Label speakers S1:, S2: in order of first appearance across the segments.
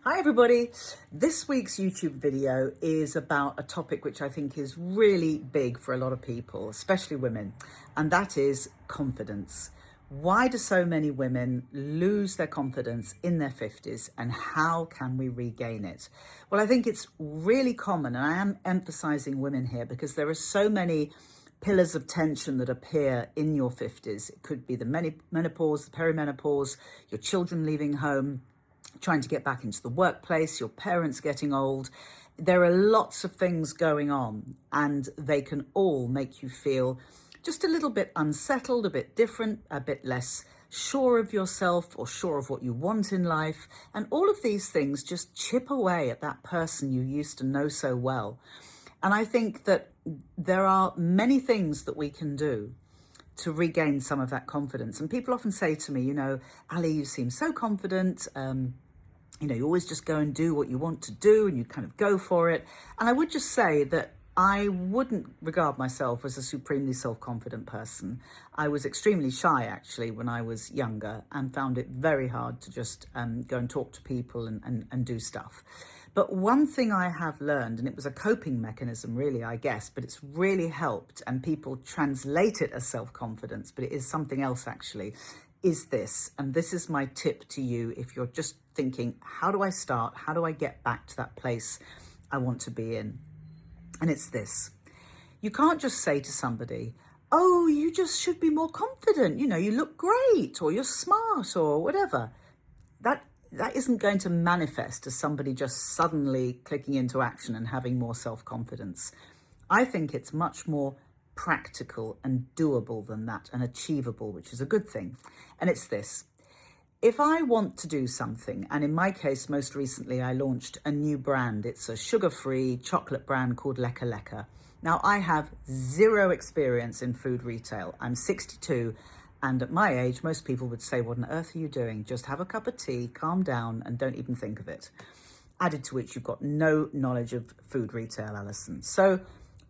S1: Hi everybody. This week's YouTube video is about a topic which I think is really big for a lot of people, especially women, and that is confidence. Why do so many women lose their confidence in their 50s, and how can we regain it? Well, I think it's really common, and I am emphasizing women here because there are so many pillars of tension that appear in your 50s. It could be the menopause, the perimenopause, your children leaving home, trying to get back into the workplace, your parents getting old. There are lots of things going on, and they can all make you feel just a little bit unsettled, a bit different, a bit less sure of yourself or sure of what you want in life. And all of these things just chip away at that person you used to know so well. And I think that there are many things that we can do to regain some of that confidence. And people often say to me, Ali, you seem so confident. You always just go and do what you want to do and you kind of go for it. And I would just say that I wouldn't regard myself as a supremely self-confident person. I was extremely shy, actually, when I was younger, and found it very hard to just go and talk to people and do stuff. But one thing I have learned, and it was a coping mechanism really, I guess, but it's really helped, and people translate it as self-confidence, but it is something else actually, is this. And this is my tip to you if you're just thinking, how do I start? How do I get back to that place I want to be in? And it's this. You can't just say to somebody, oh, you just should be more confident. You look great, or you're smart, or whatever. That isn't going to manifest as somebody just suddenly clicking into action and having more self-confidence. I think it's much more practical and doable than that, and achievable, which is a good thing. And it's this. If I want to do something, and in my case, most recently, I launched a new brand. It's a sugar-free chocolate brand called Lekker Lekker. Now, I have zero experience in food retail. I'm 62. And at my age, most people would say, what on earth are you doing? Just have a cup of tea, calm down, and don't even think of it. Added to which, you've got no knowledge of food retail, Alison. So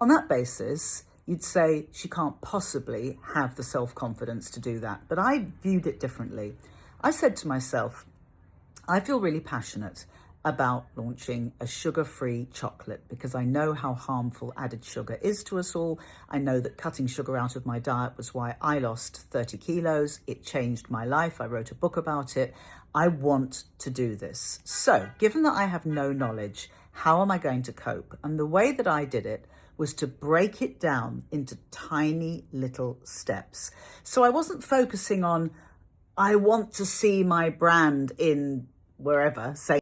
S1: on that basis, you'd say she can't possibly have the self-confidence to do that. But I viewed it differently. I said to myself, I feel really passionate about launching a sugar-free chocolate because I know how harmful added sugar is to us all. I know that cutting sugar out of my diet was why I lost 30 kilos. It changed my life. I wrote a book about it. I want to do this. So, given that I have no knowledge, how am I going to cope? And the way that I did it was to break it down into tiny little steps. So I wasn't focusing on, I want to see my brand in wherever, say